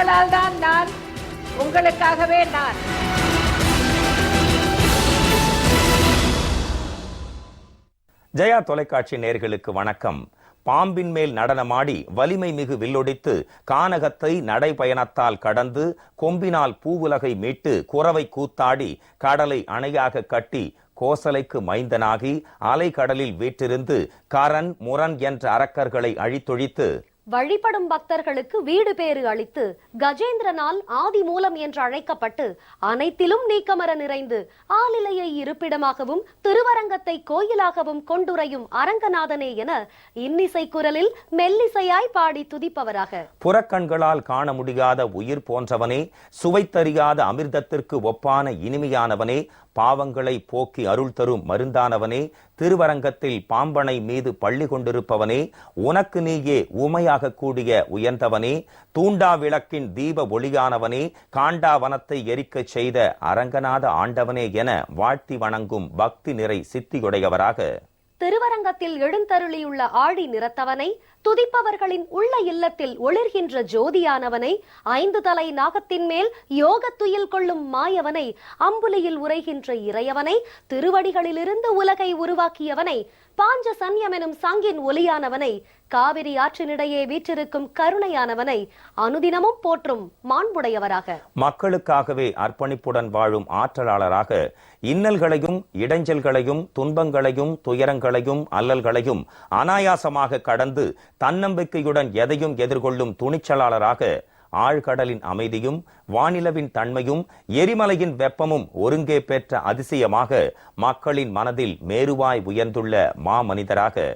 உங்களால் தான் நான், உங்களுக்காகவே நான். ஜெயா தொலைக்காட்சி நேயர்களுக்கு வணக்கம். பாம்பின் மேல் நடனமாடி வலிமை மிகு வில்லொடித்து கானகத்தை நடைபயணத்தால் கடந்து கொம்பினால் பூவுலகை மீட்டு குறவை கூத்தாடி கடலை அணையாக கட்டி கோசலைக்கு மைந்தனாகி அலைக்கடலில் வீற்றிருந்து கரண் முரண் என்ற அரக்கர்களை அழித்தொழித்து வழிபடும் பக்தர்களுக்கு வீடு பேறு அளித்து கஜேந்திரனால் ஆதி மூலம் என்று அழைக்கப்பட்டு அனைத்திலும் நீக்கமர நிறைந்து ஆலிலையை இருப்பிடமாகவும் திருவரங்கத்தை கோயிலாகவும் கொண்டுரையும் அரங்கநாதனே என இன்னிசை குரலில் மெல்லிசையாய் பாடி துதிப்பவராக புறக்கண்களால் காண முடியாத உயிர் போன்றவனே, சுவைத்தறியாத அமிர்தத்திற்கு ஒப்பான இனிமையானவனே, பாவங்களை போக்கி அருள் தரும் மருந்தானவனே, திருவரங்கத்தில் பாம்பனை மீது பள்ளி கொண்டிருப்பவனே, உனக்கு நீயே உமையாக கூடிய உயர்ந்தவனே, தூண்டா விளக்கின் தீப ஒளியானவனே, காண்டா வனத்தை எரிக்கச் செய்த அரங்கநாத ஆண்டவனே என வாழ்த்தி வணங்கும் பக்தி நிறை சித்தியுடையவராக திருவரங்கத்தில் எழுந்தருளியுள்ள ஆழி நிறத்தவனை, துதிப்பவர்களின் உள்ள இல்லத்தில் ஒளிர்கின்ற ஜோதியானவனை, 5 தலை நாகத்தின் மேல் யோகத்துயில் கொள்ளும் மாயவனை, அம்புலியில் உரைகின்ற இறையவனை, திருவடிகளிலிருந்து உலகை உருவாக்கியவனை, பாஞ்ச சன்யம் எனும் சங்கின் ஒலியானவனை, காவிரி ஆற்றினிடையே வீற்றிருக்கும் கருணையானவனை அனுதினமும் போற்றும் மாண்புடையவராக மக்களுக்காகவே அர்ப்பணிப்புடன் வாழும் ஆற்றலாளராக இன்னல்களையும் இடைஞ்சல்களையும் துன்பங்களையும் துயரங்களையும் அல்லல்களையும் அனாயாசமாக கடந்து தன்னம்பிக்கையுடன் எதையும் எதிர்கொள்ளும் துணிச்சலாளராக ஆழ்கடலின் அமைதியும் வானிலவின் தன்மையும் எரிமலையின் வெப்பமும் ஒருங்கே பெற்ற அதிசயமாக மக்களின் மனதில் மேருவாய் உயர்ந்துள்ள மாமனிதராக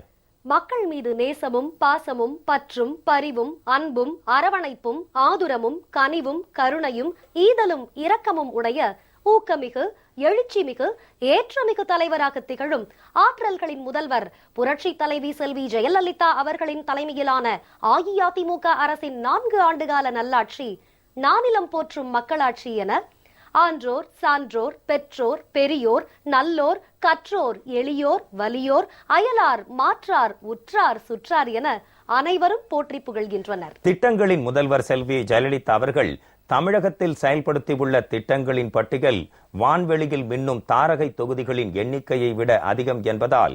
மக்கள் மீது நேசமும் பாசமும் பற்றும் பரிவும் அன்பும் அரவணைப்பும் ஆதுரமும் கனிவும் கருணையும் ஈதலும் இரக்கமும் உடைய ஊக்கமிகு எழுச்சிமிகு ஏற்றமிகு தலைவராக திகழும் ஆற்றல்களின் முதல்வர் புரட்சி தலைவி செல்வி ஜெயலலிதா அவர்களின் தலைமையிலான அஇஅதிமுக அரசின் 4 ஆண்டுகால நல்லாட்சி நானிலம் போற்றும் மக்களாட்சி என ஆன்றோர் சான்றோர் பெற்றோர் பெரியோர் நல்லோர் கற்றோர் எளியோர் வலியோர் அயலார் மாற்றார் உற்றார் சுற்றார் என அனைவரும் போற்றி புகழ்கின்றனர். திட்டங்களின் முதல்வர் செல்வி ஜெயலலிதா அவர்கள் தமிழகத்தில் செயல்படுத்தியுள்ள திட்டங்களின் பட்டியல் வான்வெளியில் மின்னும் தாரகை தொகுதிகளின் எண்ணிக்கையை விட அதிகம் என்பதால்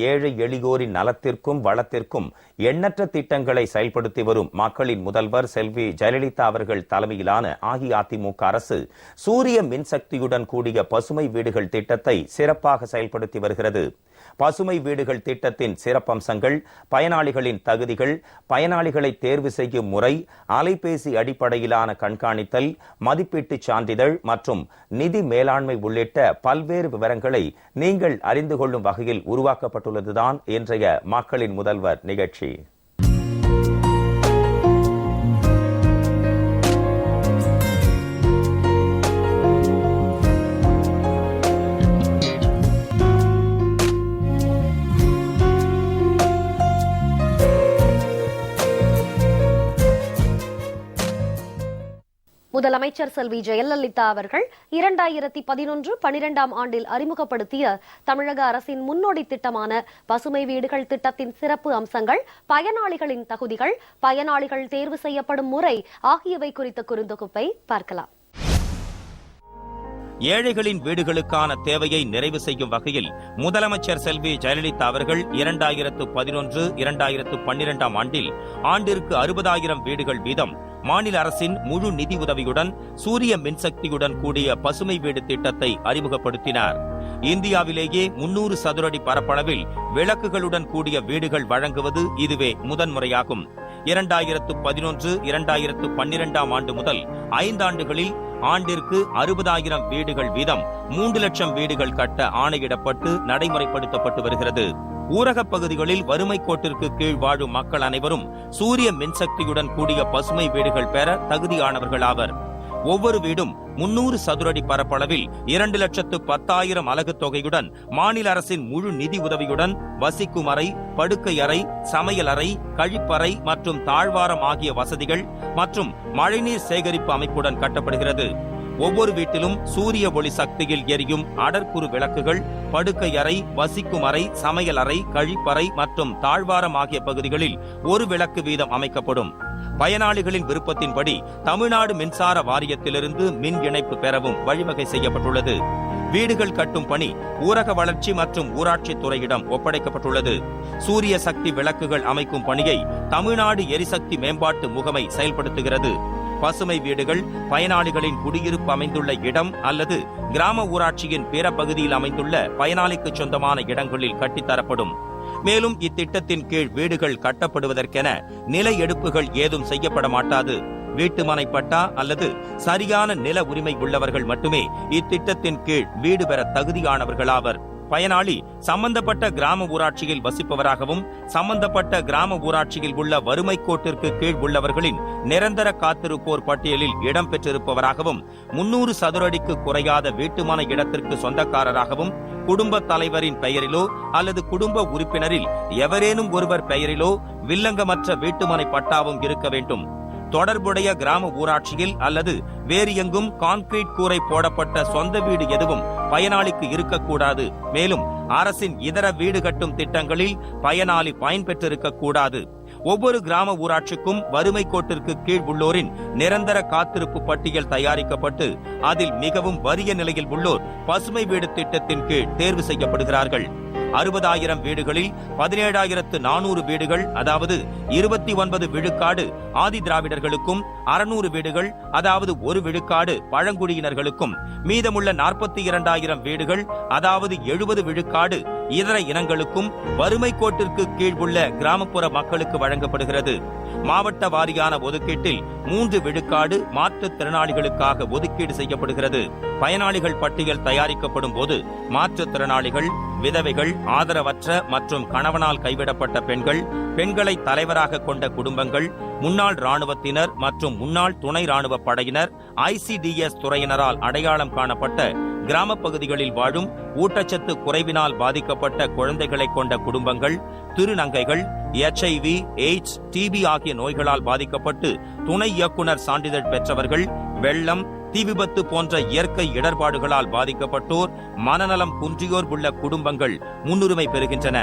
ஏழை எளியோரின் நலத்திற்கும் வளத்திற்கும் எண்ணற்ற திட்டங்களை செயல்படுத்தி வரும் மக்களின் முதல்வர் செல்வி ஜெயலலிதா அவர்கள் தலைமையிலான அஇஅதிமுக அரசு சூரிய மின்சக்தியுடன் கூடிய பசுமை வீடுகள் திட்டத்தை சிறப்பாக செயல்படுத்தி வருகிறது. பசுமை வீடுகள் திட்டத்தின் சிறப்பம்சங்கள், பயனாளிகளின் தகுதிகள், பயனாளிகளை தேர்வு செய்யும் முறை, அலைபேசி அடிப்படையிலான கண்காணித்தல், மதிப்பீட்டு சான்றிதழ் மற்றும் நிதி மேலாண்மை உள்ளிட்ட பல்வேறு விவரங்களை நீங்கள் அறிந்து கொள்ளும் வகையில் உருவாக்கப்பட்டுள்ளதுதான் இன்றைய மக்களின் முதல்வர் நிகழ்ச்சி. முதலமைச்சர் செல்வி ஜெயலலிதா அவர்கள் 2011-12 ஆண்டில் அறிமுகப்படுத்திய தமிழக அரசின் முன்னோடி திட்டமான பசுமை வீடுகள் திட்டத்தின் சிறப்பு அம்சங்கள், பயனாளிகளின் தகுதிகள், பயனாளிகள் தேர்வு செய்யப்படும் முறை ஆகியவை குறித்த குறுந்தொகுப்பை பார்க்கலாம். ஏழைகளின் வீடுகளுக்கான தேவையை நிறைவு செய்யும் வகையில் முதலமைச்சர் செல்வி ஜெயலலிதா அவர்கள் 2011-2012 ஆண்டில் ஆண்டிற்கு 60,000 வீடுகள் வீதம் மாநில அரசின் முழு நிதி உதவியுடன் சூரிய மின்சக்தியுடன் கூடிய பசுமை வீடு திட்டத்தை அறிமுகப்படுத்தினார். இந்தியாவிலேயே 300 சதுரடி பரப்பளவில் விளக்குகளுடன் கூடிய வீடுகள் வழங்குவது இதுவே முதன்முறையாகும். 2011-2012 ஆண்டு முதல் 5 ஆண்டுகளில் ஆண்டிற்கு 60,000 வீடுகள் வீதம் 3 லட்சம் வீடுகள் கட்ட ஆணையிடப்பட்டு நடைமுறைப்படுத்தப்பட்டு வருகிறது. ஊரகப் பகுதிகளில் வறுமை கோட்டிற்கு கீழ் வாழும் மக்கள் அனைவரும் சூரிய மின்சக்தியுடன் கூடிய பசுமை வீடுகள் பெற தகுதியானவர்கள் ஆவர். ஒவ்வொரு வீடும் 300 சதுரடி பரப்பளவில் 2,10,000 அலகு தொகையுடன் மாநில அரசின் முழு நிதி உதவியுடன் வசிக்கும் அறை, படுக்கை அறை, சமையல் அறை, கழிப்பறை மற்றும் தாழ்வாரம் ஆகிய வசதிகள் மற்றும் மழைநீர் சேகரிப்பு அமைப்புடன் கட்டப்படுகிறது. ஒவ்வொரு வீட்டிலும் சூரிய ஒளி சக்தியில் எரியும் அடர்குறு விளக்குகள், படுக்கை அறை, வசிக்கும் அறை, சமையல் அறை, கழிப்பறை மற்றும் தாழ்வாரம் ஆகிய பகுதிகளில் ஒரு விளக்கு வீதம் அமைக்கப்படும். பயனாளிகளின் விருப்பத்தின்படி தமிழ்நாடு மின்சார வாரியத்திலிருந்து மின் இணைப்பு பெறவும் வழிவகை செய்யப்பட்டுள்ளது. வீடுகள் கட்டும் பணி ஊரக வளர்ச்சி மற்றும் ஊராட்சி துறையிடம் ஒப்படைக்கப்பட்டுள்ளது. சூரிய சக்தி விளக்குகள் அமைக்கும் பணியை தமிழ்நாடு எரிசக்தி மேம்பாட்டு முகமை செயல்படுத்துகிறது. பசுமை வீடுகள் பயனாளிகளின் குடியிருப்பு அமைந்துள்ள இடம் அல்லது கிராம ஊராட்சியின் பிற பகுதியில் அமைந்துள்ள பயனாளிக்கு சொந்தமான இடங்களில் கட்டித்தரப்படும். மேலும் இத்திட்டத்தின் கீழ் வீடுகள் கட்டப்படுவதற்கென நில எடுப்புகள் ஏதும் செய்யப்பட மாட்டாது. வீட்டுமனை பட்டா அல்லது சரியான நில உரிமை உள்ளவர்கள் மட்டுமே இத்திட்டத்தின் கீழ் வீடு பெற தகுதியானவர்களாவர். பயனாளி சம்பந்தப்பட்ட கிராம ஊராட்சியில் வசிப்பவராகவும் சம்பந்தப்பட்ட கிராம ஊராட்சியில் உள்ள வறுமை கோட்டிற்கு கீழ் உள்ளவர்களின் நிரந்தர காத்திருப்போர் பட்டியலில் இடம் பெற்றிருப்பவராகவும் 300 சதுரடிக்கு குறையாத வீட்டுமனை இடத்திற்கு சொந்தக்காரராகவும் குடும்ப தலைவரின் பெயரிலோ அல்லது குடும்ப உறுப்பினரில் எவரேனும் ஒருவர் பெயரிலோ வில்லங்கமற்ற வீட்டுமனை பட்டாவும் இருக்க வேண்டும். தொடர்புடைய கிராம ஊராட்சியில் அல்லது வேறு எங்கும் கான்கிரீட் கூரை போடப்பட்ட சொந்த வீடு எதுவும் பயனாளிக்கு இருக்கக்கூடாது. மேலும் அரசின் இதர வீடு கட்டும் திட்டங்களில் பயனாளி பயன்பெற்றிருக்க கூடாது. ஒவ்வொரு கிராம ஊராட்சிக்கும் வறுமை கோட்டிற்கு கீழ் உள்ளோரின் நிரந்தர காத்திருப்பு பட்டியல் தயாரிக்கப்பட்டு அதில் மிகவும் வறிய நிலையில் உள்ளோர் பசுமை வீடு திட்டத்தின் கீழ் தேர்வு செய்யப்படுகிறார்கள். 60,000 வீடுகளில் 17,400 வீடுகள், அதாவது 29 விழுக்காடு ஆதி திராவிடர்களுக்கும், 600 வீடுகள், அதாவது 1 விழுக்காடு பழங்குடியினர்களுக்கும், மீதமுள்ள 42,000 வீடுகள், அதாவது 70 விழுக்காடு இதர இனங்களுக்கும் வறுமை கோட்டிற்கு கீழ் உள்ள கிராமப்புற மக்களுக்கு வழங்கப்படுகிறது. மாவட்ட வாரியான ஒதுக்கீட்டில் 3 விழுக்காடு மாற்றுத்திறனாளிகளுக்காக ஒதுக்கீடு செய்யப்படுகிறது. பயனாளிகள் பட்டியல் தயாரிக்கப்படும் போது மாற்றுத்திறனாளிகள், விதவைகள், ஆதரவற்ற மற்றும் கணவனால் கைவிடப்பட்ட பெண்கள், பெண்களை தலைவராக கொண்ட குடும்பங்கள், முன்னாள் ராணுவத்தினர் மற்றும் முன்னாள் துணை ராணுவ படையினர், ICDS துறையினரால் அடையாளம் காணப்பட்ட கிராம பகுதிகளில் வாழும் ஊட்டச்சத்து குறைவினால் பாதிக்கப்பட்ட குழந்தைகளை கொண்ட குடும்பங்கள், திருநங்கைகள், HIV, AIDS, TB ஆகிய நோய்களால் பாதிக்கப்பட்டு துணை இயக்குனர் சான்றிதழ் பெற்றவர்கள், வெள்ளம், தீ விபத்து போன்ற இயற்கை இடர்பாடுகளால் பாதிக்கப்பட்டோர், மனநலம் குன்றியோர் உள்ள குடும்பங்கள் முன்னுரிமை பெறுகின்றன.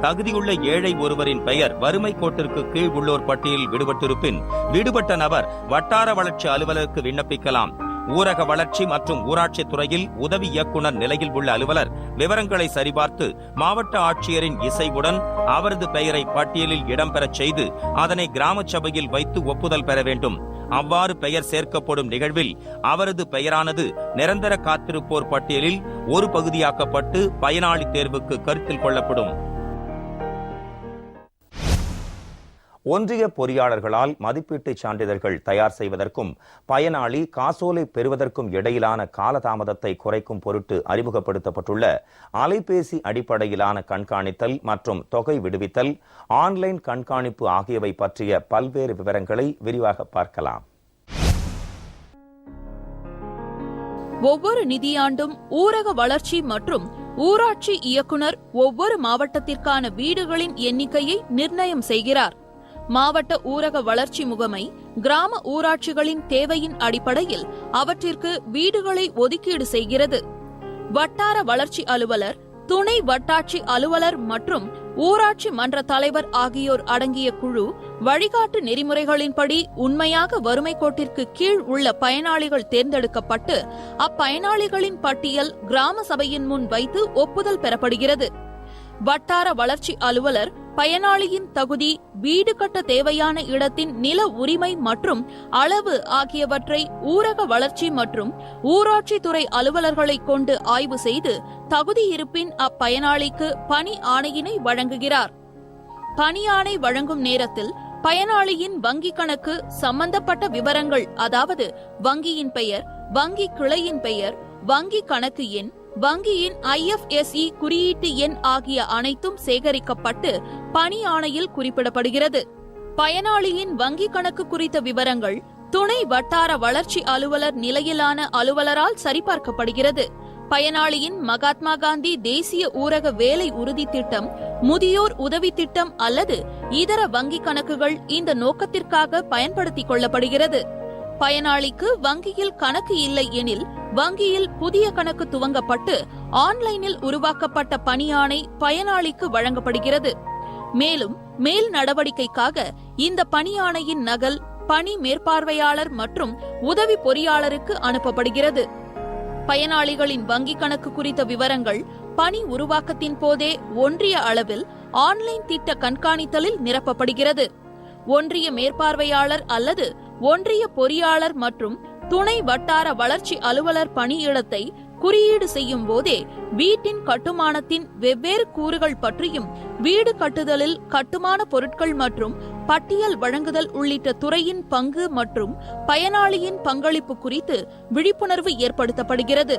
தகுதியுள்ள ஏழை ஒருவரின் பெயர் வறுமை கோட்டிற்கு கீழ் உள்ளோர் பட்டியலில் விடுபட்டிருப்பின் விடுபட்ட நபர் வட்டார வளர்ச்சி அலுவலருக்கு விண்ணப்பிக்கலாம். ஊரக வளர்ச்சி மற்றும் ஊராட்சி துறையில் உதவி இயக்குனர் நிலையில் உள்ள அலுவலர் விவரங்களை சரிபார்த்து மாவட்ட ஆட்சியரின் இசைவுடன் அவரது பெயரை பட்டியலில் இடம்பெறச் செய்து அதனை கிராம சபையில் வைத்து ஒப்புதல் பெற வேண்டும். அவ்வாறு பெயர் சேர்க்கப்படும் நிகழ்வில் அவரது பெயரானது நிரந்தர காத்திருப்போர் பட்டியலில் ஒரு பகுதியாக்கப்பட்டு பயனாளி தேர்வுக்கு கருத்தில் கொள்ளப்படும். ஒன்றிய பொறியாளர்களால் மதிப்பீட்டு சான்றிதழ்கள் தயார் செய்வதற்கும் பயனாளி காசோலை பெறுவதற்கும் இடையிலான காலதாமதத்தை குறைக்கும் பொருட்டு அறிமுகப்படுத்தப்பட்டுள்ள அலைபேசி அடிப்படையிலான கண்காணித்தல் மற்றும் தொகை விடுவித்தல், ஆன்லைன் கண்காணிப்பு ஆகியவை பற்றிய பல்வேறு விவரங்களை விரிவாக பார்க்கலாம். ஒவ்வொரு நிதியாண்டும் ஊரக வளர்ச்சி மற்றும் ஊராட்சி இயக்குனர் ஒவ்வொரு மாவட்டத்திற்கான வீடுகளின் எண்ணிக்கையை நிர்ணயம் செய்கிறார். மாவட்ட ஊரக வளர்ச்சி முகமை கிராம ஊராட்சிகளின் தேவையின் அடிப்படையில் அவற்றிற்கு வீடுகளை ஒதுக்கீடு செய்கிறது. வட்டார வளர்ச்சி அலுவலர், துணை வட்டாட்சி அலுவலர் மற்றும் ஊராட்சி மன்ற தலைவர் ஆகியோர் அடங்கிய குழு வழிகாட்டு நெறிமுறைகளின்படி உண்மையாக வறுமை கோட்டிற்கு கீழ் உள்ள பயனாளிகள் தேர்ந்தெடுக்கப்பட்டு அப்பயனாளிகளின் பட்டியல் கிராம சபையின் முன் வைத்து ஒப்புதல் பெறப்படுகிறது. வட்டார வளர்ச்சி அலுவலர் பயனாளியின் தகுதி, வீடு கட்ட தேவையான இடத்தின் நில உரிமை மற்றும் அளவு ஆகியவற்றை ஊரக வளர்ச்சி மற்றும் ஊராட்சி துறை அலுவலர்களை கொண்டு ஆய்வு செய்து தகுதி இருப்பின் அப்பயனாளிக்கு பணி ஆணையினை வழங்குகிறார். பணி ஆணை வழங்கும் நேரத்தில் பயனாளியின் வங்கி கணக்கு சம்பந்தப்பட்ட விவரங்கள், அதாவது வங்கியின் பெயர், வங்கி கிளையின் பெயர், வங்கி கணக்கு எண், வங்கியின் IFSC குறியீட்டு எண் ஆகிய அனைத்தும் சேகரிக்கப்பட்டு பணி ஆணையில் குறிப்பிடப்படுகிறது. பயனாளியின் வங்கி கணக்கு குறித்த விவரங்கள் துணை வட்டார வளர்ச்சி அலுவலர் நிலையிலான அலுவலரால் சரிபார்க்கப்படுகிறது. பயனாளியின் மகாத்மா காந்தி தேசிய ஊரக வேலை உறுதி திட்டம், முதியோர் உதவி திட்டம் அல்லது இதர வங்கி கணக்குகள் இந்த நோக்கத்திற்காக பயன்படுத்திக் கொள்ளப்படுகிறது. பயனாளிக்கு வங்கியில் கணக்கு இல்லை எனில் வங்கியில் புதிய கணக்கு துவங்கப்பட்டு ஆன்லைனில் உருவாக்கப்பட்ட பணி ஆணை பயனாளிக்கு வழங்கப்படுகிறது. மேலும் மேல் நடவடிக்கைக்காக இந்த பணி ஆணையின் நகல் பணி மேற்பார்வையாளர் மற்றும் உதவி பொறியாளருக்கு அனுப்பப்படுகிறது. பயனாளிகளின் வங்கிக் கணக்கு குறித்த விவரங்கள் பணி உருவாக்கத்தின் போதே ஒன்றிய அளவில் ஆன்லைன் திட்ட கண்காணித்தலில் நிரப்பப்படுகிறது. ஒன்றிய மேற்பார்வையாளர் அல்லது ஒன்றிய பொறியாளர் மற்றும் துணை வட்டார வளர்ச்சி அலுவலர் பணியிடத்தை குறியீடு செய்யும் போதே வீட்டின் கட்டுமானத்தின் வெவ்வேறு கூறுகள் பற்றியும் வீடு கட்டுதலில் கட்டுமான பொருட்கள் மற்றும் பட்டியல் வழங்குதல் உள்ளிட்ட துறையின் பங்கு மற்றும் பயனாளியின் பங்களிப்பு குறித்து விழிப்புணர்வு ஏற்படுத்தப்படுகிறது.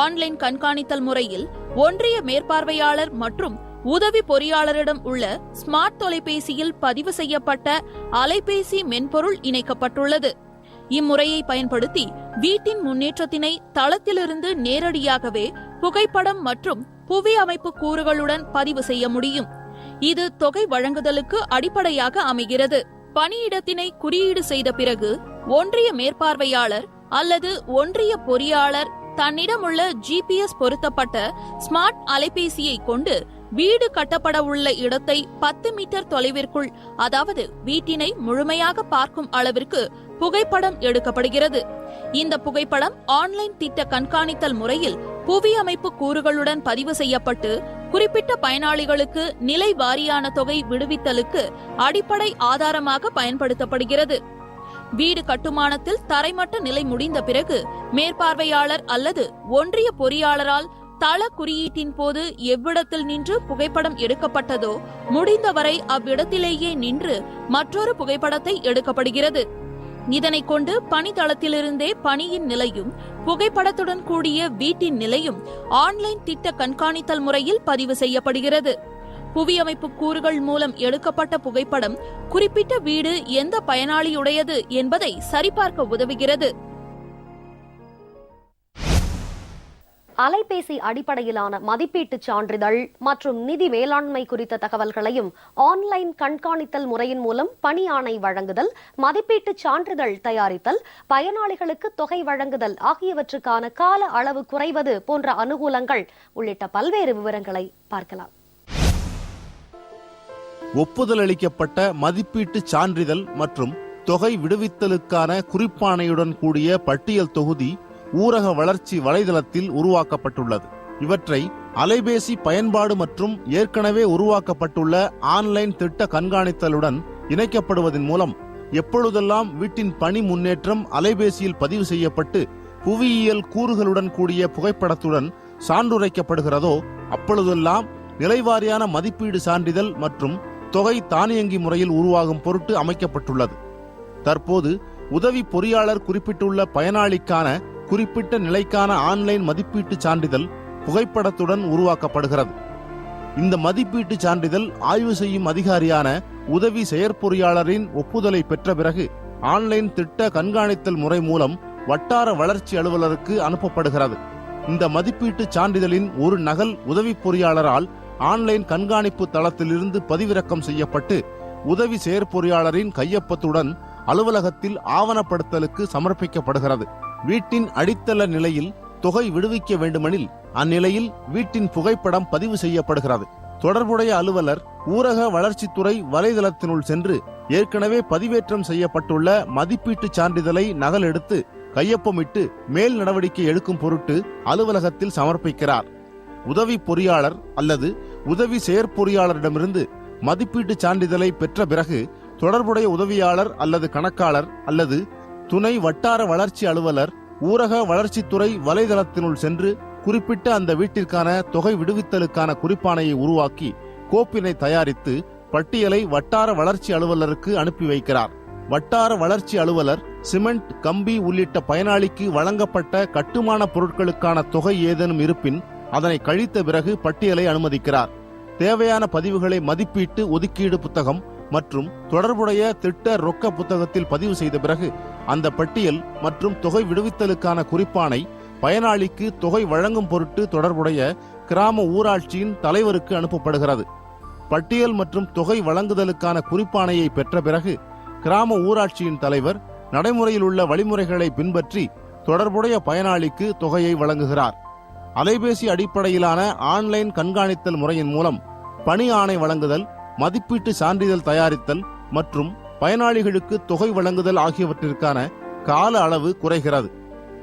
ஆன்லைன் கண்காணித்தல் முறையில் ஒன்றிய மேற்பார்வையாளர் மற்றும் உதவி பொறியாளரிடம் உள்ள ஸ்மார்ட் தொலைபேசியில் பதிவு செய்யப்பட்ட அலைபேசி மென்பொருள் இணைக்கப்பட்டுள்ளது. இம்முறையை பயன்படுத்தி வீட்டின் முன்னேற்றத்தினை தளத்திலிருந்து நேரடியாகவே புகைப்படம் மற்றும் புவி அமைப்பு கூறுகளுடன் பதிவு செய்ய முடியும். இது தொகை வழங்குதலுக்கு அடிப்படையாக அமைகிறது. பணியிடத்தினை குறியீடு செய்த பிறகு ஒன்றிய மேற்பார்வையாளர் அல்லது ஒன்றிய பொறியாளர் தன்னிடமுள்ள GPS பொருத்தப்பட்ட ஸ்மார்ட் அலைபேசியை கொண்டு வீடு கட்டப்பட உள்ள இடத்தை 10 மீட்டர் தொலைவிற்குள், அதாவது வீட்டினை முழுமையாக பார்க்கும் அளவிற்கு புகைப்படம் எடுக்கப்படுகிறது. இந்த புகைப்படம் ஆன்லைன் திட்ட கண்காணித்தல் முறையில் புவி அமைப்பு கூறுகளுடன் பதிவு செய்யப்பட்டு குறிப்பிட்ட பயனாளிகளுக்கு நிலை வாரியான தொகை விடுவித்தலுக்கு அடிப்படை ஆதாரமாக பயன்படுத்தப்படுகிறது. வீடு கட்டுமானத்தில் தரைமட்ட நிலை முடிந்த பிறகு மேற்பார்வையாளர் அல்லது ஒன்றிய பொறியாளரால் தள குறியீட்டின் போது எவ்விடத்தில் நின்று புகைப்படம் எடுக்கப்பட்டதோ முடிந்தவரை அவ்விடத்திலேயே நின்று மற்றொரு புகைப்படத்தை எடுக்கப்படுகிறது. இதனை கொண்டு பணித்தளத்திலிருந்தே பணியின் நிலையும் புகைப்படத்துடன் கூடிய வீட்டின் நிலையும் ஆன்லைன் திட்ட கண்காணித்தல் முறையில் பதிவு செய்யப்படுகிறது. புவியமைப்பு கூறுகள் மூலம் எடுக்கப்பட்ட புகைப்படம் குறிப்பிட்ட வீடு எந்த பயனாளியுடையது என்பதை சரிபார்க்க உதவுகிறது. அலைபேசி அடிப்படையிலான மதிப்பீட்டுச் சான்றிதழ் மற்றும் நிதி மேலாண்மை குறித்த தகவல்களையும் ஆன்லைன் கண்காணித்தல் முறையின் மூலம் பணி ஆணை வழங்குதல், மதிப்பீட்டுச் சான்றிதழ் தயாரித்தல், பயனாளிகளுக்கு தொகை வழங்குதல் ஆகியவற்றுக்கான கால அளவு குறைவது போன்ற அனுகூலங்கள் உள்ளிட்ட பல்வேறு விவரங்களை பார்க்கலாம். ஒப்புதல் அளிக்கப்பட்ட மதிப்பீட்டு சான்றிதழ் மற்றும் தொகை விடுவித்தலுக்கான குறிப்பாணையுடன் கூடிய பட்டியல் தொகுதி ஊரக வளர்ச்சி வலைதளத்தில் உருவாக்கப்பட்டுள்ளது. இவற்றை அலைபேசி பயன்பாடு மற்றும் ஏற்கனவே உருவாக்கப்பட்டுள்ள ஆன்லைன் திட்ட கண்காணித்தலுடன் இணைக்கப்படுவதன் மூலம் எப்பொழுதெல்லாம் வீட்டின் பணி முன்னேற்றம் அலைபேசியில் பதிவு செய்யப்பட்டு புவியியல் கூறுகளுடன் கூடிய புகைப்படத்துடன் சான்றுரைக்கப்படுகிறதோ அப்பொழுதெல்லாம் நிலைவாரியான மதிப்பீடு சான்றிதழ் மற்றும் தொகை தானியங்கி முறையில் உருவாகும் பொருட்டு அமைக்கப்பட்டுள்ளது. தற்போது உதவி பொறியாளர் குறிப்பிட்டுள்ள பயனாளிக்கான குறிப்பிட்ட நிலைக்கான ஆன்லைன் மதிப்பீட்டு சான்றிதழ் புகைப்படத்துடன் உருவாக்கப்படுகிறது. இந்த மதிப்பீட்டு சான்றிதழ் ஆய்வு செய்யும் அதிகாரியான உதவி செயற்பொறியாளரின் ஒப்புதலை பெற்ற பிறகு ஆன்லைன் திட்ட கண்காணித்தல் முறை மூலம் வட்டார வளர்ச்சி அலுவலருக்கு அனுப்பப்படுகிறது. இந்த மதிப்பீட்டு சான்றிதழின் ஒரு நகல் உதவி பொறியாளரால் ஆன்லைன் கண்காணிப்பு தளத்திலிருந்து பதிவிறக்கம் செய்யப்பட்டு உதவி செயற்பொறியாளரின் கையொப்பத்துடன் அலுவலகத்தில் ஆவணப்படுத்தலுக்கு சமர்ப்பிக்கப்படுகிறது. வீட்டின் அடித்தள நிலையில் தொகை விடுவிக்க வேண்டுமெனில் அந்நிலையில் வீட்டின் புகைப்படம் பதிவு செய்யப்படுகிறது. தொடர்புடைய அலுவலர் ஊரக வளர்ச்சித்துறை வலைதளத்தினுள் சென்று ஏற்கனவே பதிவேற்றம் செய்யப்பட்டுள்ள மதிப்பீட்டு சான்றிதழை நகல் எடுத்து கையொப்பமிட்டு மேல் நடவடிக்கை எடுக்கும் பொருட்டு அலுவலகத்தில் சமர்ப்பிக்கிறார். உதவி பொறியாளர் அல்லது உதவி செயற்பொறியாளரிடமிருந்து மதிப்பீட்டு சான்றிதழை பெற்ற பிறகு தொடர்புடைய உதவியாளர் அல்லது கணக்காளர் அல்லது துணை வட்டார வளர்ச்சி அலுவலர் ஊரக வளர்ச்சித்துறை வலைதளத்தினுள் சென்று குறிப்பிட்ட அந்த வீட்டிற்கான தொகை விடுவித்தலுக்கான குறிப்பாணையை உருவாக்கி கோப்பினை தயாரித்து பட்டியலை வட்டார வளர்ச்சி அலுவலருக்கு அனுப்பி வைக்கிறார். வட்டார வளர்ச்சி அலுவலர் சிமெண்ட், கம்பி உள்ளிட்ட பயனாளிக்கு வழங்கப்பட்ட கட்டுமான பொருட்களுக்கான தொகை ஏதேனும் இருப்பின் அதனை கழித்த பிறகு பட்டியலை அனுமதிக்கிறார். தேவையான பதிவுகளை மதிப்பீட்டு ஒதுக்கீடு புத்தகம் மற்றும் தொடர்புடைய திட்ட ரொக்க புத்தகத்தில் பதிவு செய்த பிறகு அந்த பட்டியல் மற்றும் தொகை விடுவித்தலுக்கான குறிப்பாணை பயனாளிக்கு தொகை வழங்கும் பொருட்டு தொடர்புடைய கிராம ஊராட்சியின் தலைவருக்கு அனுப்பப்படுகிறது. பட்டியல் மற்றும் தொகை வழங்குதலுக்கான குறிப்பாணையை பெற்ற பிறகு கிராம ஊராட்சியின் தலைவர் நடைமுறையில் உள்ள வழிமுறைகளை பின்பற்றி தொடர்புடைய பயனாளிக்கு தொகையை வழங்குகிறார். அலைபேசி அடிப்படையிலான ஆன்லைன் கண்காணித்தல் முறையின் மூலம் பணி ஆணை வழங்குதல், மதிப்பீட்டு சான்றிதழ் தயாரித்தல் மற்றும் பயனாளிகளுக்கு தொகை வழங்குதல் ஆகியவற்றிற்கான கால அளவு குறைகிறது.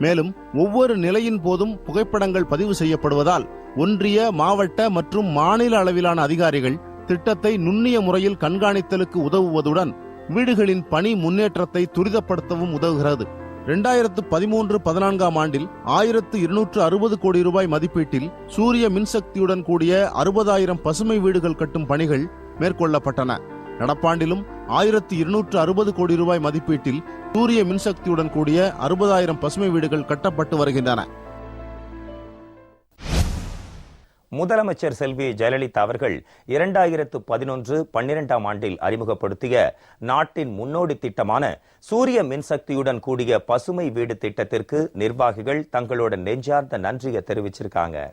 மேலும் ஒவ்வொரு நிலையின் போதும் புகைப்படங்கள் பதிவு செய்யப்படுவதால் ஒன்றிய, மாவட்ட மற்றும் மாநில அளவிலான அதிகாரிகள் திட்டத்தை நுண்ணிய முறையில் கண்காணித்தலுக்கு உதவுவதுடன் வீடுகளின் பணி முன்னேற்றத்தை துரிதப்படுத்தவும் உதவுகிறது. 2013-14 ஆண்டில் 1260 கோடி ரூபாய் மதிப்பீட்டில் சூரிய மின்சக்தியுடன் கூடிய 60,000 பசுமை வீடுகள் கட்டும் பணிகள் மேற்கொள்ளப்பட்டன. நடப்பாண்டிலும் 1260 கோடி ரூபாய் மதிப்பீட்டில் சூரிய மின்சக்தியுடன் கூடிய 60,000 பசுமை வீடுகள் கட்டப்பட்டு வருகின்றன. முதலமைச்சர் செல்வி ஜெயலலிதா அவர்கள் 2011-12 ஆண்டில் அறிமுகப்படுத்திய நாட்டின் முன்னோடி திட்டமான சூரிய மின்சக்தியுடன் கூடிய பசுமை வீடு திட்டத்திற்கு நிர்வாகிகள் தங்களோட நெஞ்சார்ந்த நன்றியை தெரிவிச்சிருக்காங்க.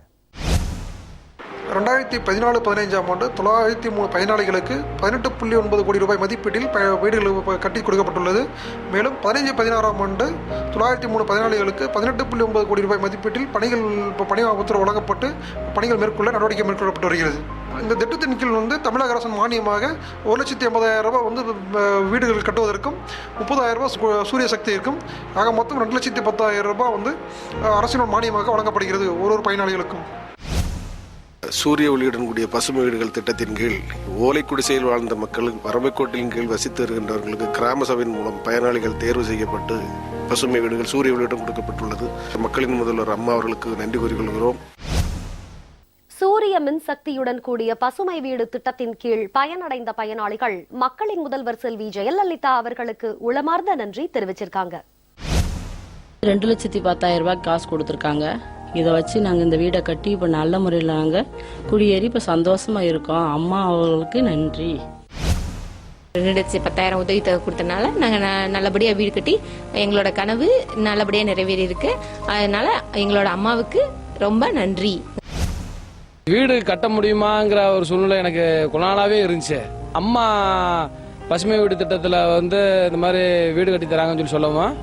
2014-15 ஆண்டு 903 பயனாளிகளுக்கு 18.9 கோடி ரூபாய் மதிப்பீட்டில் வீடுகள் கட்டி கொடுக்கப்பட்டுள்ளது. மேலும் 15-16 ஆண்டு 903 பயனாளிகளுக்கு 18.9 கோடி ரூபாய் மதிப்பீட்டில் பணி உத்தரவு வழங்கப்பட்டு பணிகள் மேற்கொள்ள நடவடிக்கை மேற்கொள்ளப்பட்டு வருகிறது. இந்த திட்டத்தின் கீழ் தமிழக அரசின் மானியமாக 1,80,000 ரூபாய் வீடுகள் கட்டுவதற்கும் 30,000 ரூபாய் சூரிய சக்திக்கும் ஆக மொத்தம் 2,10,000 ரூபாய் அரசின் மானியமாக வழங்கப்படுகிறது ஒரு பயனாளிகளுக்கும். சூரிய ஒளியுடன் கூடிய பசுமை வீடுகள் திட்டத்தின் கீழ் ஓலை குடிசையில் வாழ்ந்த மக்களுக்கு பறவைக்கோட்டின் கீழ் வசித்து வருகின்றவர்களுக்கு கிராம சபையின் மூலம் பயனாளிகள் தேர்வு செய்யப்பட்டு பசுமை வீடுகள் சூரிய ஒளியுடன் கொடுக்கப்பட்டுள்ளது. மக்களின் முதல்வர் அம்மா அவர்களுக்கு நன்றி கூறிக்கொள்கிறோம். சூரிய மின்சக்தியுடன் கூடிய பசுமை வீடு திட்டத்தின் கீழ் பயனடைந்த பயனாளிகள் மக்களின் முதல்வர் செல்வி ஜெயலலிதா அவர்களுக்கு உளமார்ந்த நன்றி தெரிவிச்சிருக்காங்க. 2,10,000 ரூபாய் காசு கொடுத்திருக்காங்க. இதை வச்சு நாங்கள் இந்த வீடை கட்டி இப்போ நல்ல முறையில் நாங்கள் குடியேறி இப்போ சந்தோஷமா இருக்கோம். அம்மா அவர்களுக்கு நன்றி. 2,10,000 உதவி தொகை கொடுத்தனால நாங்கள் நல்லபடியாக வீடு கட்டி எங்களோட கனவு நல்லபடியாக நிறைவேறி இருக்கு. அதனால எங்களோட அம்மாவுக்கு ரொம்ப நன்றி. வீடு கட்ட முடியுமாங்கிற ஒரு சூழ்நிலை எனக்கு கொனாலாவே இருந்துச்சு. அம்மா பசுமை வீடு திட்டத்தில் இந்த மாதிரி வீடு கட்டி தராங்கன்னு சொல்லவும்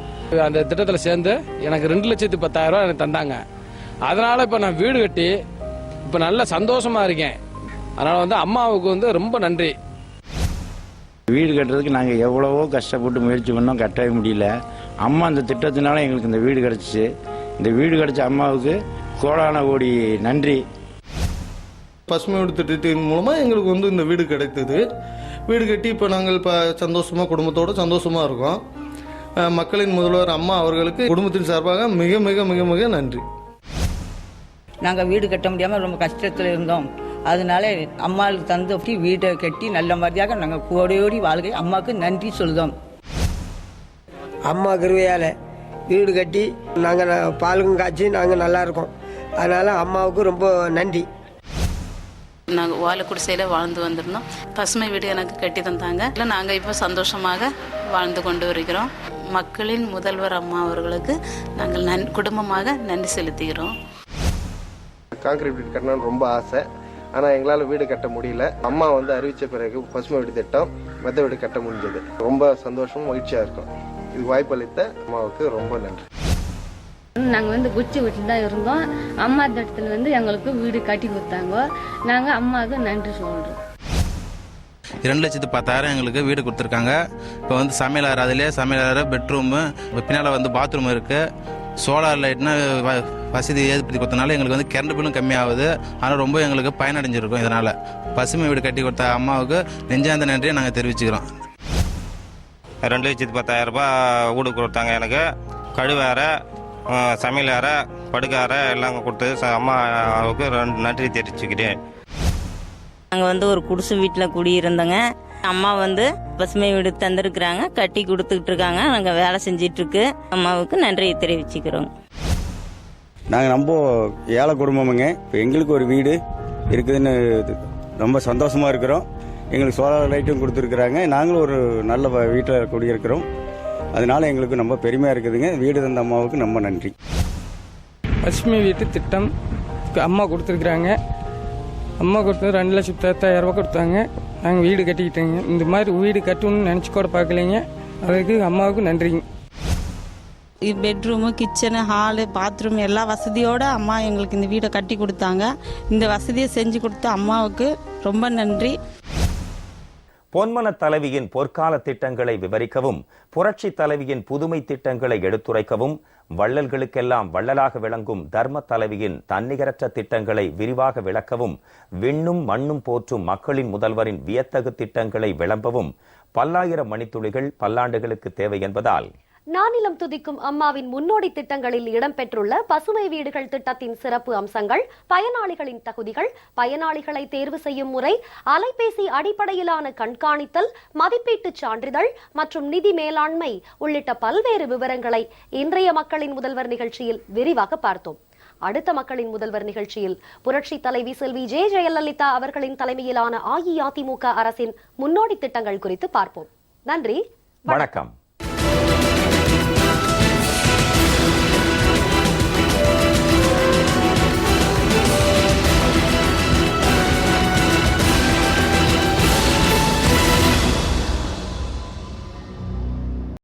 அந்த திட்டத்தில் சேர்ந்து எனக்கு 2,10,000 ரூபாய் எனக்கு தந்தாங்க. அதனால இப்போ நான் வீடு கட்டி இப்போ நல்ல சந்தோஷமா இருக்கேன். அதனால அம்மாவுக்கு ரொம்ப நன்றி. வீடு கட்டுறதுக்கு நாங்கள் எவ்வளவோ கஷ்டப்பட்டு முயற்சி பண்ணோம், கட்டவே முடியல. அம்மா அந்த திட்டத்தினால எங்களுக்கு இந்த வீடு கிடைச்சிச்சு. இந்த வீடு கிடைச்ச அம்மாவுக்கு கோடான கோடி நன்றி. பசுமை வீடு திட்டத்தின் மூலமாக எங்களுக்கு இந்த வீடு கிடைத்தது. வீடு கட்டி இப்போ நாங்கள் சந்தோஷமாக குடும்பத்தோடு சந்தோஷமாக இருக்கோம். மக்களின் முதல்வர் அம்மா அவர்களுக்கு குடும்பத்தின் சார்பாக மிக மிக மிக மிக நன்றி. நாங்கள் வீடு கட்ட முடியாமல் ரொம்ப கஷ்டத்தில் இருந்தோம். அதனால அம்மாவுக்கு தந்து வீட்டை கட்டி நல்ல மாதிரியாக நாங்கள் கோடியோடி வாழ்க்கை அம்மாவுக்கு நன்றி சொல்லுதோம். அம்மா கிருபையால் வீடு கட்டி நாங்கள் பாலுக்கும் காய்ச்சி நாங்கள் நல்லா இருக்கோம். அதனால் அம்மாவுக்கு ரொம்ப நன்றி. நாங்கள் ஓலை குடிசையில் வாழ்ந்து வந்திருந்தோம். பசுமை வீடு எனக்கு கட்டி தந்தாங்க. இல்லை நாங்கள் இப்போ சந்தோஷமாக வாழ்ந்து கொண்டு வருகிறோம். மக்களின் முதல்வர் அம்மா அவர்களுக்கு நாங்கள் குடும்பமாக நன்றி செலுத்துகிறோம். கான்கிரீட் வீடு கட்டணும்னு ரொம்ப ஆசை. ஆனால் எங்களால் வீடு கட்ட முடியல. அம்மா அறிவித்த பிறகு பசுமை வீடு திட்டம் மெத்த வீடு கட்ட முடிஞ்சது. ரொம்ப சந்தோஷமும் மகிழ்ச்சியாக இருக்கும். இது வாய்ப்பளித்த அம்மாவுக்கு ரொம்ப நன்றி. நாங்கள் குச்சி வீட்டில் தான் இருந்தோம். அம்மா திட்டத்தில் எங்களுக்கு வீடு கட்டி கொடுத்தாங்க. நாங்கள் அம்மாவுக்கு நன்றி சொல்கிறோம். 2,10,000 எங்களுக்கு வீடு கொடுத்துருக்காங்க. இப்போ சமையலறை, அதிலே சமையலறை, பெட்ரூமு, பின்னால் பாத்ரூம் இருக்குது. சோலார் லைட்னா வசதி ஏற்படுத்தி கொடுத்தனால எங்களுக்கு கரண்ட் பில்லும் கம்மியாகுது. ஆனால் ரொம்ப எங்களுக்கு பயனடைஞ்சிருக்கும். இதனால் பசுமை வீடு கட்டி கொடுத்த அம்மாவுக்கு நெஞ்சார்ந்த நன்றியை நாங்கள் தெரிவிச்சுக்கிறோம். 2,10,000 ரூபாய் வீடு கொடுத்தாங்க. எனக்கு கழுவேறை, சமையலறை, படுக்காரை எல்லாம் கொடுத்து அம்மாவுக்கு நன்றி தெரிவிச்சுக்கிறேன். நாங்கள் ஒரு குடிசை வீட்டில் குடியிருந்தோங்க. அம்மா பசுமை வீடு தந்திருக்கிறாங்க, கட்டி கொடுத்துக்கிட்டு இருக்காங்க. நாங்கள் வேலை செஞ்சிட்டு இருக்கு. அம்மாவுக்கு நன்றியை தெரிவிச்சுக்கிறோம். நாங்கள் ரொம்ப ஏழை குடும்பமுங்க. இப்போ எங்களுக்கு ஒரு வீடு இருக்குதுன்னு ரொம்ப சந்தோஷமா இருக்கிறோம். எங்களுக்கு சோலார் லைட்டும் கொடுத்துருக்குறாங்க. நாங்களும் ஒரு நல்ல வீட்டில் குடியிருக்கிறோம். அதனால எங்களுக்கு ரொம்ப பெருமையாக இருக்குதுங்க. வீடு தந்த அம்மாவுக்கு ரொம்ப நன்றி. பசுமை வீட்டு திட்டம் அம்மா கொடுத்துருக்குறாங்க. அம்மா கொடுத்தது 2,10,000 ரூபாய் கொடுத்தாங்க. நாங்கள் வீடு கட்டிக்கிட்டோங்க. இந்த மாதிரி வீடு கட்டணும்னு நினச்சி கூட பார்க்கலைங்க. அதுக்கு அம்மாவுக்கு நன்றிங்க. பெட்ரூமு, கிச்சனு, ஹாலு, பாத்ரூம் எல்லா வசதியோடு அம்மா எங்களுக்கு இந்த வீடை கட்டி கொடுத்தாங்க. இந்த வசதியை செஞ்சு கொடுத்த அம்மாவுக்கு ரொம்ப நன்றி. பொன்மன தலைவியின் பொற்கால திட்டங்களை விவரிக்கவும், புரட்சி தலைவியின் புதுமை திட்டங்களை எடுத்துரைக்கவும், வள்ளல்களுக்கெல்லாம் வள்ளலாக விளங்கும் தர்ம தலைவியின் தன்னிகரற்ற திட்டங்களை விரிவாக விளக்கவும், விண்ணும் மண்ணும் போற்றும் மக்களின் முதல்வரின் வியத்தகு திட்டங்களை விளம்பவும் பல்லாயிரம் மணித்துளிகள் பல்லாண்டுகளுக்கு தேவை என்பதால் நானிலம் துதிக்கும் அம்மாவின் முன்னோடி திட்டங்களில் இடம்பெற்றுள்ள பசுமை வீடுகள் திட்டத்தின் சிறப்பு அம்சங்கள், பயனாளிகளின் தகுதிகள், பயனாளிகளை தேர்வு செய்யும் முறை, அலைபேசி அடிப்படையிலான கண்காணித்தல், மதிப்பீட்டு சான்றிதழ் மற்றும் நிதி மேலாண்மை உள்ளிட்ட பல்வேறு விவரங்களை இன்றைய மக்களின் முதல்வர் நிகழ்ச்சியில் விரிவாக பார்த்தோம். அடுத்த மக்களின் முதல்வர் நிகழ்ச்சியில் புரட்சி தலைவி செல்வி ஜெயலலிதா அவர்களின் தலைமையிலான அஇஅதிமுக அரசின் முன்னோடி திட்டங்கள் குறித்து பார்ப்போம். நன்றி, வணக்கம்.